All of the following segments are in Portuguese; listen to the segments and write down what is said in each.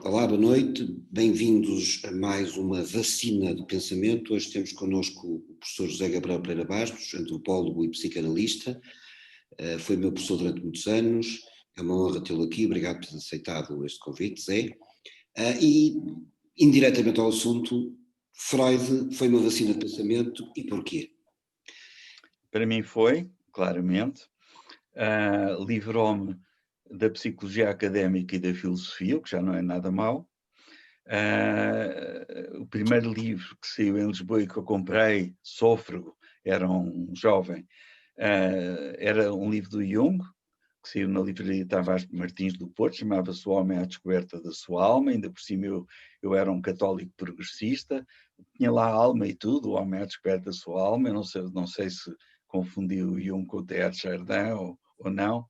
Olá, boa noite, bem-vindos a mais uma vacina de pensamento. Hoje temos connosco o professor José Gabriel Pereira Bastos, antropólogo e psicanalista. Foi meu professor durante muitos anos, é uma honra tê-lo aqui, obrigado por ter aceitado este convite, Zé. E, indiretamente ao assunto, Freud foi uma vacina de pensamento e porquê? Para mim foi, claramente, livrou-me da psicologia académica e da filosofia, o que já não é nada mau. O primeiro livro que saiu em Lisboa e que eu comprei, Sôfrego, era um jovem, era um livro do Jung, que saiu na livraria Tavares de Martins do Porto, chamava-se O Homem à Descoberta da Sua Alma. Ainda por cima eu era um católico progressista, tinha lá a alma e tudo, O Homem à Descoberta da Sua Alma. Eu não sei se confundiu o Jung com o Teilhard de Chardin ou não.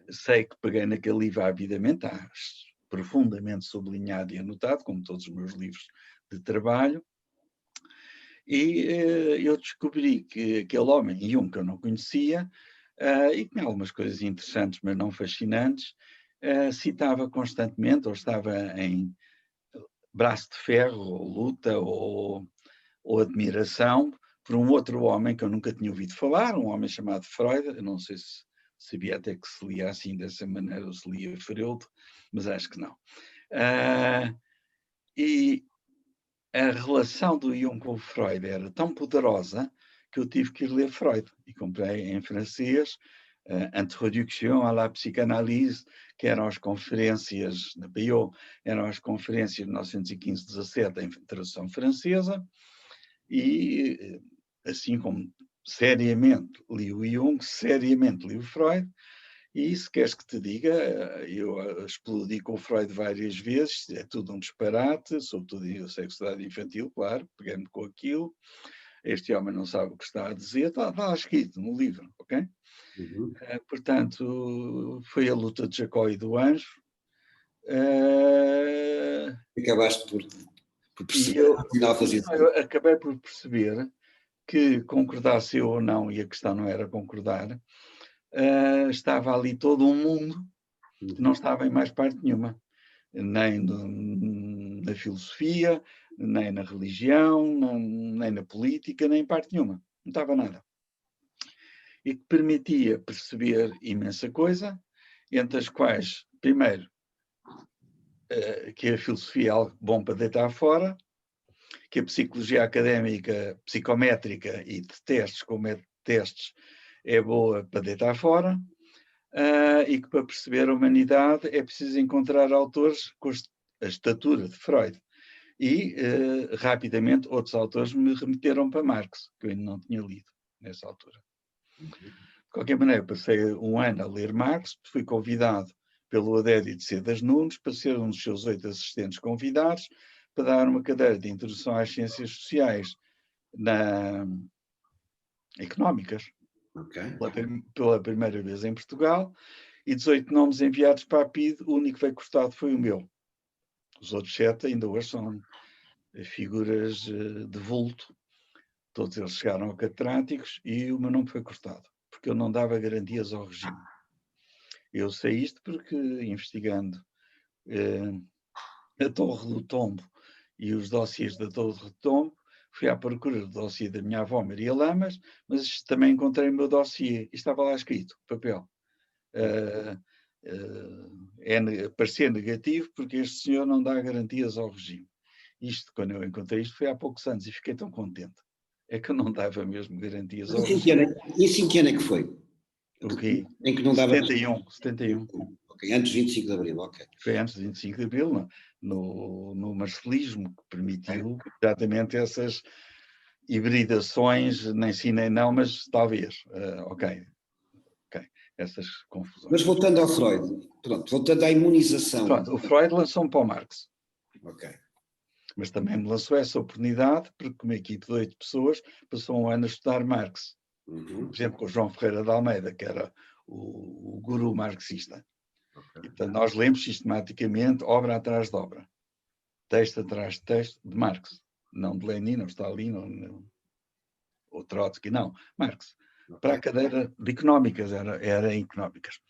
Sei que peguei naquele livro avidamente, profundamente sublinhado e anotado, como todos os meus livros de trabalho, e eu descobri que aquele homem, Jung, que eu não conhecia, e que tinha algumas coisas interessantes, mas não fascinantes, citava constantemente, ou estava em braço de ferro, ou luta, ou admiração por um outro homem que eu nunca tinha ouvido falar, um homem chamado Freud. Eu não sei se sabia até que se lia assim dessa maneira, ou se lia Freud, mas acho que não. E a relação do Jung com o Freud era tão poderosa que eu tive que ir ler Freud, e comprei em francês Introduction à la Psychanalyse, que eram as conferências da BIO, eram as conferências de 1915-17 em tradução francesa, e assim como seriamente li o Jung, seriamente li o Freud. E se queres que te diga, eu explodi com o Freud várias vezes, é tudo um disparate, sobretudo em sexualidade infantil, claro, peguei-me com aquilo. Este homem não sabe o que está a dizer, está escrito no livro, ok? Uhum. Portanto, foi a luta de Jacó e do anjo. Acabaste por E perceber, afinal fazia eu sentido. acabei por perceber que, concordasse eu ou não, e a questão não era concordar, estava ali todo um mundo que não estava em mais parte nenhuma, nem na filosofia, nem na religião, nem na política, nem em parte nenhuma. Não estava nada. E que permitia perceber imensa coisa, entre as quais, primeiro, que a filosofia é algo bom para deitar fora, que a psicologia académica, psicométrica e de testes, como é de testes, é boa para deitar fora, e que para perceber a humanidade é preciso encontrar autores com a estatura de Freud. E, rapidamente, outros autores me remeteram para Marx, que eu ainda não tinha lido nessa altura. De qualquer maneira, passei um ano a ler Marx, fui convidado pelo Adédio de Sedas Nunes para ser um dos seus 8 assistentes convidados para dar uma cadeira de introdução às ciências sociais económicas, Okay. pela primeira vez em Portugal, e 18 nomes enviados para a PIDE, o único que foi cortado foi o meu. Os outros 7 ainda hoje são figuras de vulto. Todos eles chegaram a catedráticos e o meu nome foi cortado, porque eu não dava garantias ao regime. Eu sei isto porque, investigando a Torre do Tombo e os dossiês da Torre do Tombo, fui à procura do dossiê da minha avó Maria Lamas, mas também encontrei o meu dossiê e estava lá escrito, papel. Parecia negativo porque este senhor não dá garantias ao regime. Isto, quando eu encontrei isto, foi há poucos anos e fiquei tão contente. É que eu não dava mesmo garantias ao regime. Isso em que ano é que foi? O quê? Em que não dava... 71. Ok, antes de 25 de Abril, ok. Foi antes de 25 de Abril, no marcelismo, que permitiu exatamente essas hibridações, nem sim nem não, mas talvez. Ok, essas confusões. Mas voltando ao Freud, pronto, voltando à imunização. Pronto, o Freud lançou-me para o Marx. Ok. Mas também me lançou essa oportunidade, porque uma equipe de 8 pessoas passou um ano a estudar Marx. Por exemplo, com o João Ferreira de Almeida, que era o guru marxista. Okay. E, portanto, nós lemos sistematicamente, obra atrás de obra, texto atrás de texto, de Marx. Não de Lenin, ou Stalin, ou Trotsky, não. Marx. Okay. Para a cadeira de económicas, era em económicas.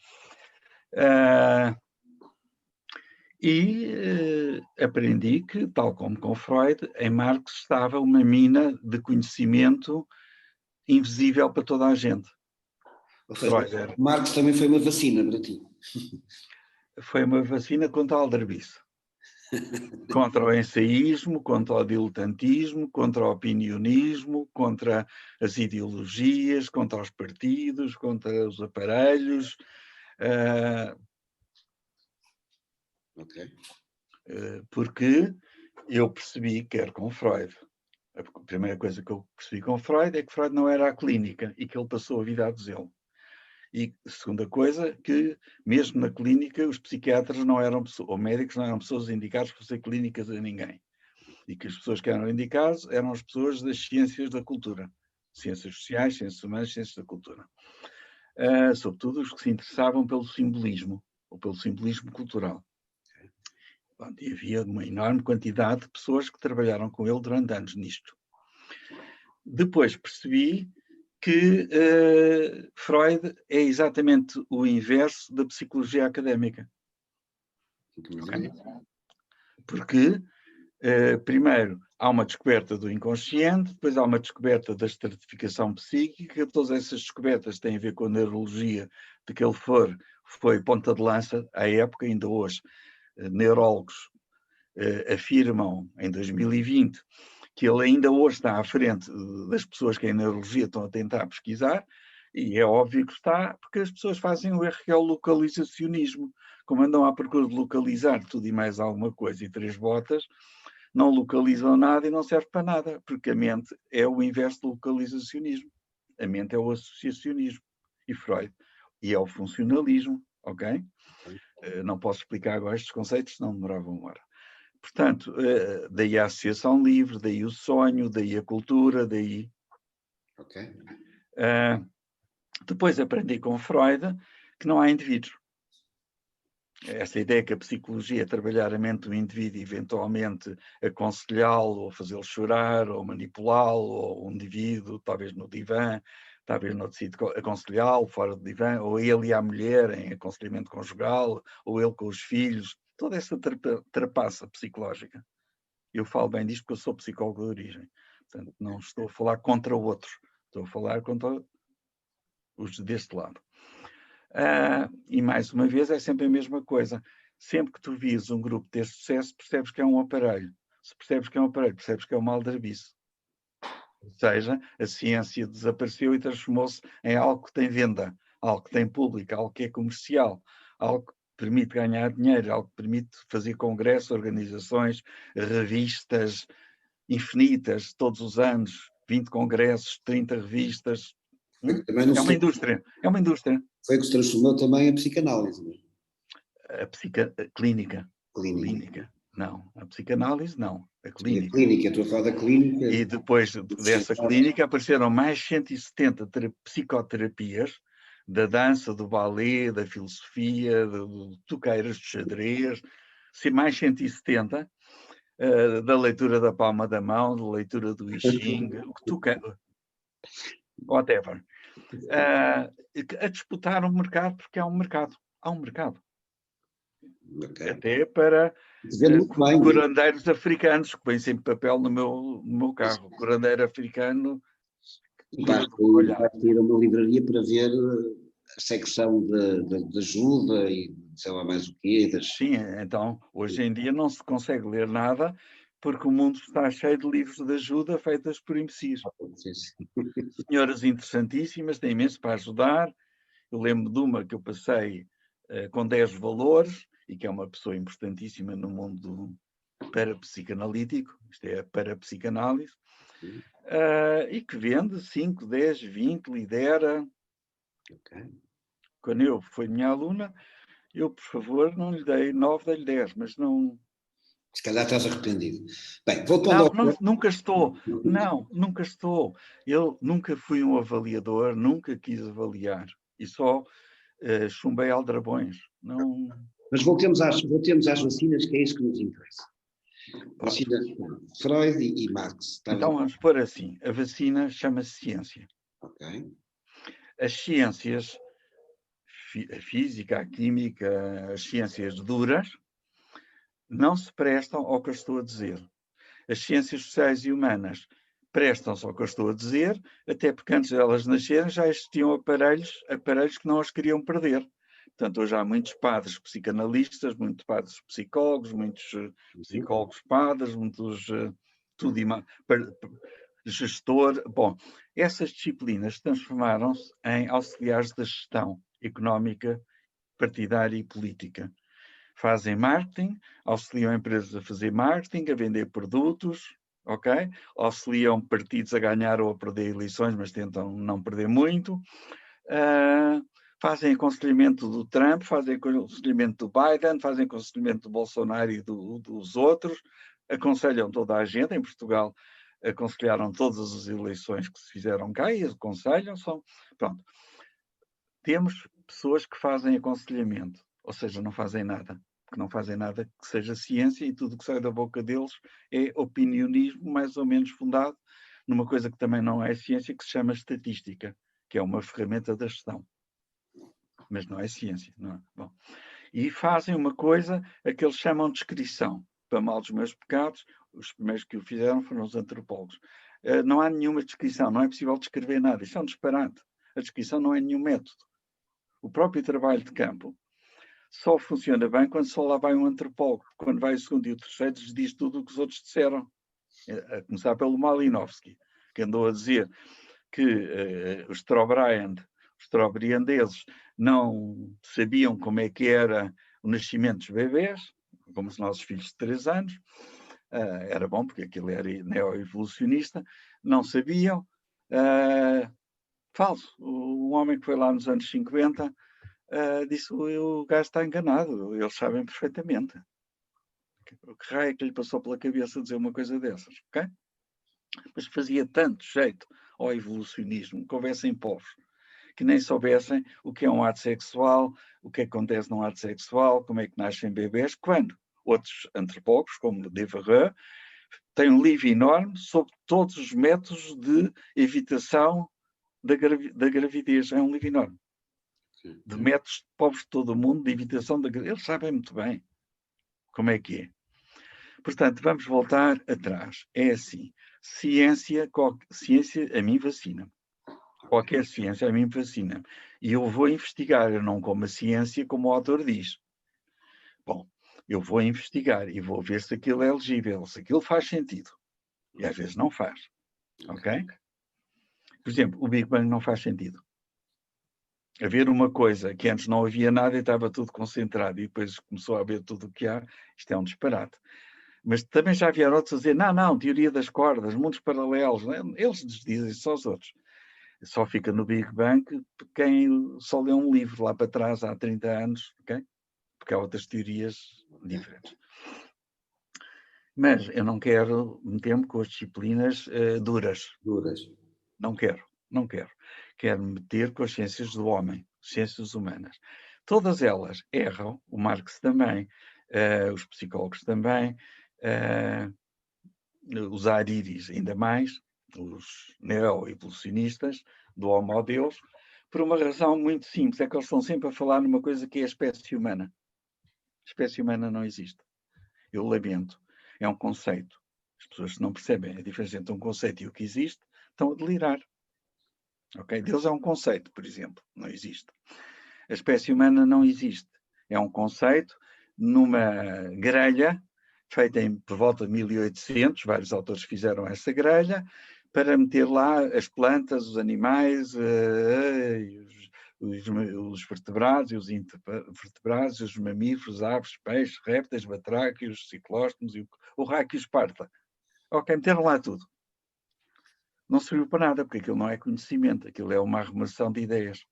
E aprendi que, tal como com Freud, em Marx estava uma mina de conhecimento invisível para toda a gente. Ou seja, Marx também foi uma vacina para ti. Foi uma vacina contra a aldrabice. Contra o ensaísmo, contra o diletantismo, contra o opinionismo, contra as ideologias, contra os partidos, contra os aparelhos. Porque eu percebi, quer com Freud, a primeira coisa que eu percebi com Freud é que Freud não era a clínica e que ele passou a vida a dizê-lo. E a segunda coisa, que mesmo na clínica os psiquiatras não eram pessoas, ou médicos não eram pessoas indicadas para fazer clínicas a ninguém. E que as pessoas que eram indicadas eram as pessoas das ciências da cultura. Ciências sociais, ciências humanas, ciências da cultura. Sobretudo os que se interessavam pelo simbolismo, ou pelo simbolismo cultural. E havia uma enorme quantidade de pessoas que trabalharam com ele durante anos nisto. Depois percebi que Freud é exatamente o inverso da psicologia académica. Okay? Porque, primeiro, há uma descoberta do inconsciente, depois há uma descoberta da estratificação psíquica, todas essas descobertas têm a ver com a neurologia de que ele foi ponta de lança à época, ainda hoje. Neurólogos afirmam, em 2020, que ele ainda hoje está à frente das pessoas que em neurologia estão a tentar pesquisar, e é óbvio que está, porque as pessoas fazem o erro que é o localizacionismo. Como andam à procura de localizar tudo e mais alguma coisa e três botas, não localizam nada e não serve para nada, porque a mente é o inverso do localizacionismo. A mente é o associacionismo. E Freud. E é o funcionalismo, ok? Não posso explicar agora estes conceitos, senão demorava uma hora. Portanto, daí a associação livre, daí o sonho, daí a cultura, daí... Ok. Depois aprendi com Freud que não há indivíduos. Essa ideia que a psicologia é trabalhar a mente do indivíduo e eventualmente aconselhá-lo, ou fazê-lo chorar, ou manipulá-lo, ou um indivíduo, talvez no divã, talvez no sítio, aconselhá-lo fora do divã, ou ele e a mulher em aconselhamento conjugal, ou ele com os filhos, toda essa trapaça psicológica. Eu falo bem disto porque eu sou psicólogo de origem. Portanto, não estou a falar contra o outro, estou a falar contra os deste lado. E mais uma vez é sempre a mesma coisa. Sempre que tu vis um grupo ter sucesso, percebes que é um aparelho. Se percebes que é um aparelho, percebes que é uma aldrabice. Ou seja, a ciência desapareceu e transformou-se em algo que tem venda, algo que tem público, algo que é comercial, algo que permite ganhar dinheiro, algo que permite fazer congressos, organizações, revistas infinitas, todos os anos, 20 congressos, 30 revistas. É uma indústria, é uma indústria. Foi que se transformou também a psicanálise. A clínica. Não, a psicanálise não, a clínica. A clínica, estou a falar da clínica. E depois dessa clínica apareceram mais 170 psicoterapias, da dança, do balé, da filosofia, do toqueiras, do xadrez, mais 170, da leitura da palma da mão, da leitura do I Ching, o que tu queres, whatever. A disputar o mercado, porque há um mercado. Okay. Até para curandeiros africanos, que põem sempre papel no meu carro. Curandeiro africano. Basta ir a uma livraria para ver a secção de ajuda e sei lá mais o quê. Sim, então, hoje em dia não se consegue ler nada porque o mundo está cheio de livros de ajuda feitas por imbecis. Senhoras interessantíssimas, têm imenso para ajudar. Eu lembro de uma que eu passei com 10 valores, e que é uma pessoa importantíssima no mundo parapsicanalítico, isto é, parapsicanálise, e que vende 5, 10, 20, lidera. Okay. Quando eu fui minha aluna, eu, por favor, não lhe dei 9, dei-lhe 10, mas não... Se calhar estás arrependido. Bem, voltando não, nunca estou. Não, nunca estou. Eu nunca fui um avaliador, nunca quis avaliar. E só chumbei aldrabões. Não... Mas voltemos às vacinas, que é isso que nos interessa. Vacina, Freud e Marx. Então vamos pôr assim, a vacina chama-se ciência. Ok. As ciências, a física, a química, as ciências duras, não se prestam ao que eu estou a dizer. As ciências sociais e humanas prestam-se ao que eu estou a dizer, até porque antes delas nascerem já existiam aparelhos que não as queriam perder. Portanto, hoje há muitos padres psicanalistas, muitos padres psicólogos, muitos psicólogos padres, muitos tudo gestor. Bom, essas disciplinas transformaram-se em auxiliares da gestão económica, partidária e política. Fazem marketing, auxiliam empresas a fazer marketing, a vender produtos, ok? Auxiliam partidos a ganhar ou a perder eleições, mas tentam não perder muito. Fazem aconselhamento do Trump, fazem aconselhamento do Biden, fazem aconselhamento do Bolsonaro e dos outros, aconselham toda a gente. Em Portugal aconselharam todas as eleições que se fizeram cá e aconselham. Pronto. Temos pessoas que fazem aconselhamento, ou seja, não fazem nada. Que não fazem nada que seja ciência, e tudo que sai da boca deles é opinionismo mais ou menos fundado numa coisa que também não é ciência, que se chama estatística, que é uma ferramenta da gestão. Mas não é ciência, não é? Bom, e fazem uma coisa a que eles chamam de descrição. Para mal dos meus pecados, os primeiros que o fizeram foram os antropólogos. Não há nenhuma descrição, não é possível descrever nada. Isso é um disparate. A descrição não é nenhum método. O próprio trabalho de campo só funciona bem quando só lá vai um antropólogo. Quando vai o segundo e o terceiro, diz tudo o que os outros disseram. A começar pelo Malinowski, que andou a dizer que os Strobriandeses não sabiam como é que era o nascimento dos bebés, como os nossos filhos de 3 anos. Era bom, porque aquilo era neo-evolucionista. Não sabiam. Falso. Um homem que foi lá nos anos 50 disse: o gajo está enganado, eles sabem perfeitamente. O que raio é que lhe passou pela cabeça dizer uma coisa dessas, ok? Mas fazia tanto jeito ao evolucionismo que houvessem povos que nem soubessem o que é um ato sexual, o que acontece num ato sexual, como é que nascem bebês, quando outros antropólogos, como Devereux, têm um livro enorme sobre todos os métodos de evitação da gravidez. É um livro enorme. De métodos de povos de todo o mundo de evitação da gravidez. Eles sabem muito bem como é que é. Portanto, vamos voltar atrás. É assim, ciência a mim vacina. Qualquer ciência a mim fascina. E eu vou investigar, eu não como a ciência como o autor diz. Bom, eu vou investigar e vou ver se aquilo é legível, se aquilo faz sentido. E às vezes não faz. Ok? Por exemplo, o Big Bang não faz sentido. Haver uma coisa que antes não havia nada e estava tudo concentrado e depois começou a haver tudo o que há, isto é um disparate. Mas também já vieram outros a dizer, não, teoria das cordas, mundos paralelos. Eles dizem-se aos outros. Só fica no Big Bang quem só lê um livro lá para trás há 30 anos, ok? Porque há outras teorias diferentes. Mas eu não quero meter-me com as disciplinas duras. Não quero. Quero meter com as ciências do homem, ciências humanas. Todas elas erram, o Marx também, os psicólogos também, os Hariris ainda mais, os neo-evolucionistas do Homo a Deus, por uma razão muito simples, é que eles estão sempre a falar numa coisa que é a espécie humana. A espécie humana não existe. Eu lamento. É um conceito. As pessoas que não percebem a diferença entre um conceito e o que existe estão a delirar. Ok? Deus é um conceito, por exemplo. Não existe. A espécie humana não existe. É um conceito numa grelha feita por volta de 1800, vários autores fizeram essa grelha, para meter lá as plantas, os animais, os vertebrados e os invertebrados, os mamíferos, aves, peixes, répteis, batráquios, ciclóstomos e o raio que os parta. Ok, meteram lá tudo. Não serviu para nada, porque aquilo não é conhecimento, aquilo é uma arrumação de ideias.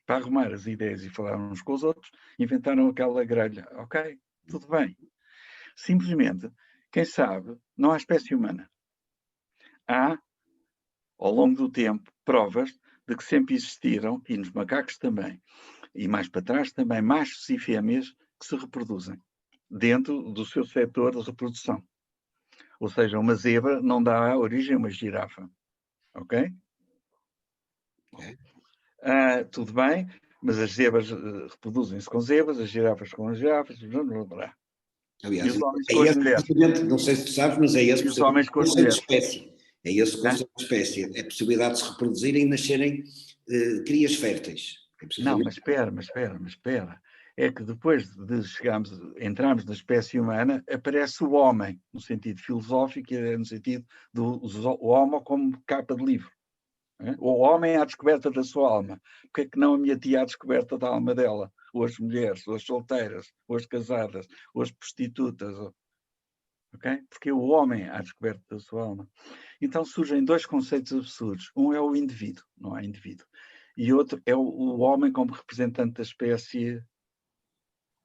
Para arrumar as ideias e falar uns com os outros, inventaram aquela grelha. Ok, tudo bem. Simplesmente, quem sabe, não há espécie humana. Há, ao longo do tempo, provas de que sempre existiram, e nos macacos também, e mais para trás também, machos e fêmeas que se reproduzem dentro do seu setor de reprodução. Ou seja, uma zebra não dá origem a uma girafa. Ok? Tudo bem, mas as zebras reproduzem-se com zebras, as girafas com as girafas, blá, blá, blá. Aliás, os homens é com as esse, mulheres. não sei se tu sabes, mas é esse E os homens o com as conceito de mulheres. espécie. É esse o conceito de espécie. É a possibilidade de se reproduzirem e nascerem crias férteis. Não, mas espera. É que depois de entrarmos na espécie humana, aparece o homem, no sentido filosófico, no sentido do homo como capa de livro. O homem à descoberta da sua alma. Porque é que não a minha tia à descoberta da alma dela? Ou as mulheres, ou as solteiras, ou as casadas, ou as prostitutas. Okay? Porque o homem à descoberta da sua alma. Então surgem dois conceitos absurdos. Um é o indivíduo, não há indivíduo. E outro é o homem como representante da espécie.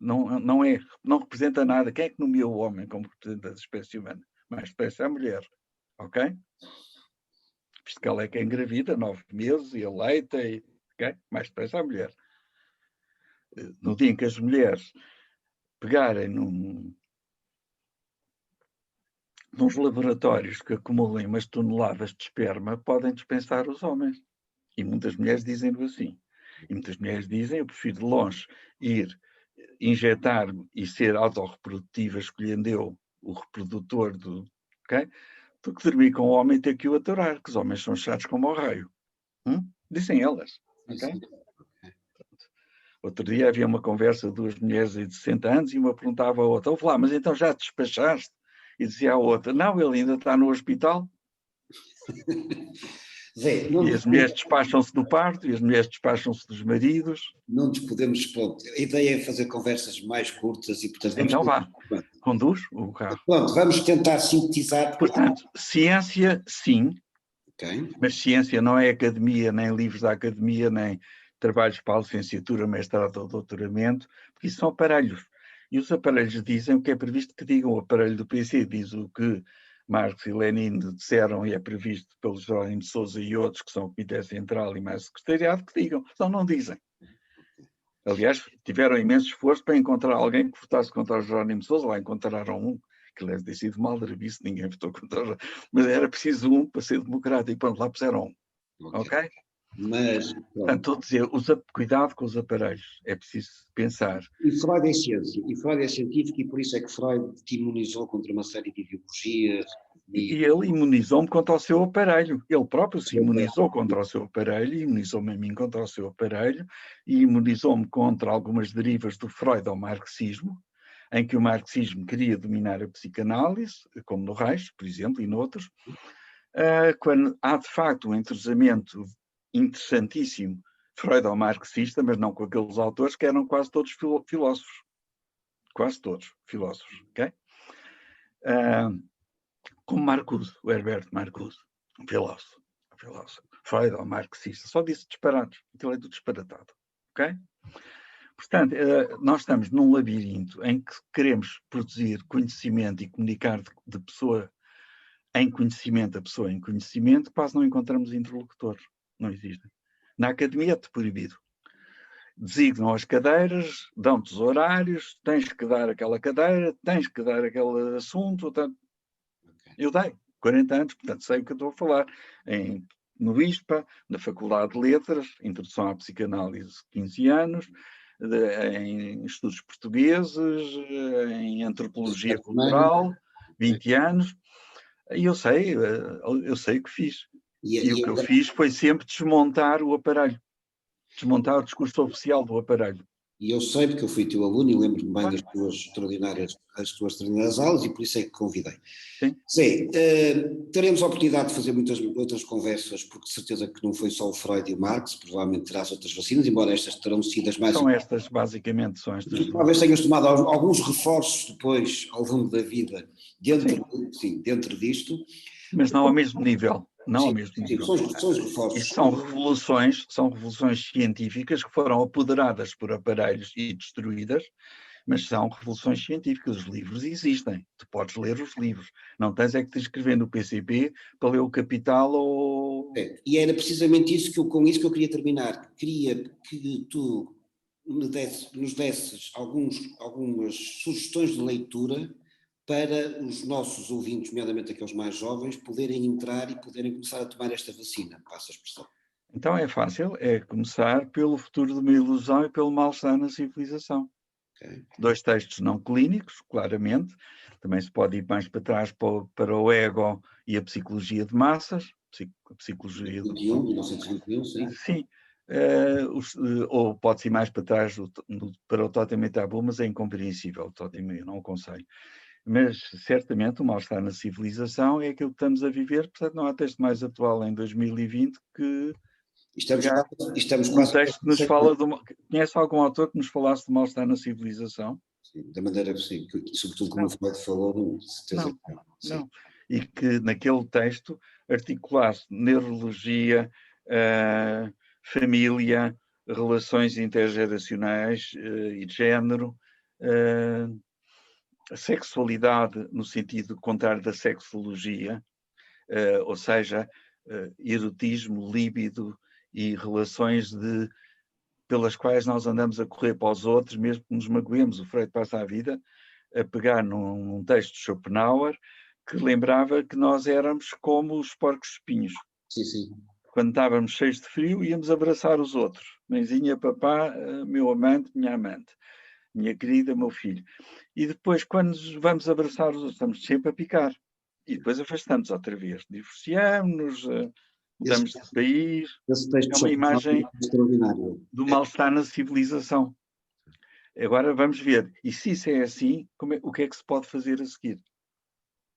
Não representa nada. Quem é que nomeou o homem como representante da espécie humana? Mais depressa é a mulher. Ok? Visto que ela é quem engravida, 9 meses, e eleita, okay? Mais depressa a mulher. No dia em que as mulheres pegarem nos laboratórios que acumulem umas toneladas de esperma, podem dispensar os homens. E muitas mulheres dizem-no assim. E muitas mulheres dizem, eu prefiro de longe ir injetar-me e ser autorreprodutiva, escolhendo eu o reprodutor okay? Do que dormir com o homem e ter que o aturar, que os homens são chatos como o raio. Dizem elas. Okay? Outro dia havia uma conversa de duas mulheres de 60 anos e uma perguntava à outra, ouve lá, mas então já te despachaste? E dizia a outra, não, ele ainda está no hospital. Zé, E as mulheres despacham-se do parto, e as mulheres despacham-se dos maridos. Não nos podemos... Pronto, a ideia é fazer conversas mais curtas e, portanto, vamos... Então vá, conduz o carro. Pronto, vamos tentar sintetizar. Portanto, ciência, sim, Okay. mas ciência não é academia, nem livros da academia, nem trabalhos para a licenciatura, mestrado ou doutoramento, porque isso são aparelhos. E os aparelhos dizem o que é previsto que digam. O aparelho do PC diz o que Marx e Lenin disseram e é previsto pelos Jerónimo de Sousa e outros, que são o Comitê Central e mais secretariado, que digam. Só não dizem. Aliás, tiveram imenso esforço para encontrar alguém que votasse contra o Jerónimo de Sousa. Lá encontraram um, que deve ter sido mal derbice, ninguém votou contra, mas era preciso um para ser democrático. E pronto, lá puseram um. Ok? Mas, portanto, estou a dizer, cuidado com os aparelhos. É preciso pensar. E Freud é ciência, e Freud é científico, e por isso é que Freud te imunizou contra uma série de ideologias. E ele imunizou-me contra o seu aparelho. Ele próprio se imunizou contra o seu aparelho, imunizou-me a mim contra o seu aparelho, e imunizou-me contra algumas derivas do Freud ao marxismo, em que o marxismo queria dominar a psicanálise, como no Reich, por exemplo, e noutros, quando há de facto um entrosamento interessantíssimo Freud-marxista, mas não com aqueles autores que eram quase todos filósofos. Quase todos filósofos, ok? Como Marcuse, o Herbert Marcuse, um filósofo. Freud-marxista, só disse disparados. Aquilo é tudo disparatado, ok? Portanto, nós estamos num labirinto em que queremos produzir conhecimento e comunicar de pessoa em conhecimento a pessoa em conhecimento, quase não encontramos interlocutores. Não existem. Na academia é-te proibido. Designam as cadeiras, dão-te os horários, tens que dar aquela cadeira, tens que dar aquele assunto. Portanto, eu dei 40 anos, portanto sei o que eu estou a falar. No ISPA, na Faculdade de Letras, Introdução à Psicanálise, 15 anos, em estudos portugueses, em antropologia cultural, 20 anos. E eu sei o que fiz. E o que eu fiz foi sempre desmontar o aparelho. Desmontar o discurso oficial do aparelho. E eu sei, porque eu fui teu aluno e lembro-me bem das tuas extraordinárias aulas e por isso é que convidei. Sim. Zé, teremos a oportunidade de fazer muitas outras conversas, porque de certeza que não foi só o Freud e o Marx, provavelmente terás outras vacinas, embora estas terão sido as mais... São estas, basicamente, são estas. Tu talvez tenhas tomado alguns reforços depois, ao longo da vida, dentro disto. Mas não ao mesmo nível. Não ao mesmo nível. São os reforços. E são revoluções científicas que foram apoderadas por aparelhos e destruídas, mas são revoluções científicas. Os livros existem. Tu podes ler os livros. Não tens é que te inscrever no PCP para ler o Capital ou... E era precisamente isso com isso que eu queria terminar. Queria que tu nos desses algumas sugestões de leitura para os nossos ouvintes, nomeadamente aqueles mais jovens, poderem entrar e poderem começar a tomar esta vacina, passa a expressão. Então é fácil, é começar pelo Futuro de uma Ilusão e pelo Mal-Estar na Civilização. Okay. 2 textos não clínicos, claramente. Também se pode ir mais para trás para o ego e a psicologia de massas. A psicologia 1921, sim. Sim. Ou pode-se ir mais para trás para o Totem e Tabu, mas é incompreensível. O Totem eu não aconselho. Mas certamente o mal-estar na civilização é aquilo que estamos a viver, portanto não há texto mais atual em 2020 que Estamos um quase... texto que nos fala Conhece algum autor que nos falasse do mal-estar na civilização? Sim, da maneira possível, sobretudo como o Freud falou, certeza que não. Não. E que naquele texto articulasse neurologia, família, relações intergeracionais e de género, a sexualidade no sentido contrário da sexologia, ou seja, erotismo, líbido e relações pelas quais nós andamos a correr para os outros, mesmo que nos magoemos. O Freud passa a vida a pegar num texto de Schopenhauer que lembrava que nós éramos como os porcos-espinhos. Sim, sim. Quando estávamos cheios de frio, íamos abraçar os outros. Mãezinha, papá, meu amante, minha amante. Minha querida, meu filho. E depois, quando vamos abraçar os outros, estamos sempre a picar. E depois afastamos outra vez. Divorciamos-nos, mudamos de país. Esse texto É uma imagem extraordinário. do mal-estar na civilização. Agora vamos ver. E se isso é assim, o que é que se pode fazer a seguir?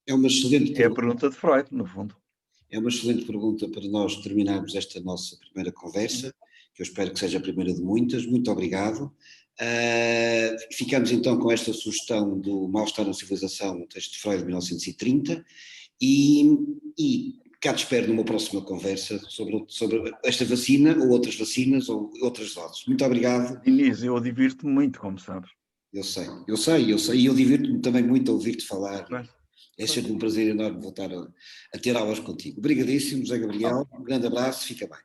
É uma excelente pergunta. É a pergunta de Freud, no fundo. É uma excelente pergunta para nós terminarmos esta nossa primeira conversa, que eu espero que seja a primeira de muitas. Muito obrigado. Ficamos então com esta sugestão do Mal-estar na civilização, um texto de Freud de 1930, e cá te espero numa próxima conversa sobre esta vacina ou outras vacinas ou outras doses. Muito obrigado. Inês, eu divirto-me muito, como sabes. Eu sei, e eu divirto-me também muito a ouvir-te falar. Claro. É sempre um prazer enorme voltar a ter aulas contigo. Obrigadíssimo, José Gabriel. Um grande abraço, fica bem.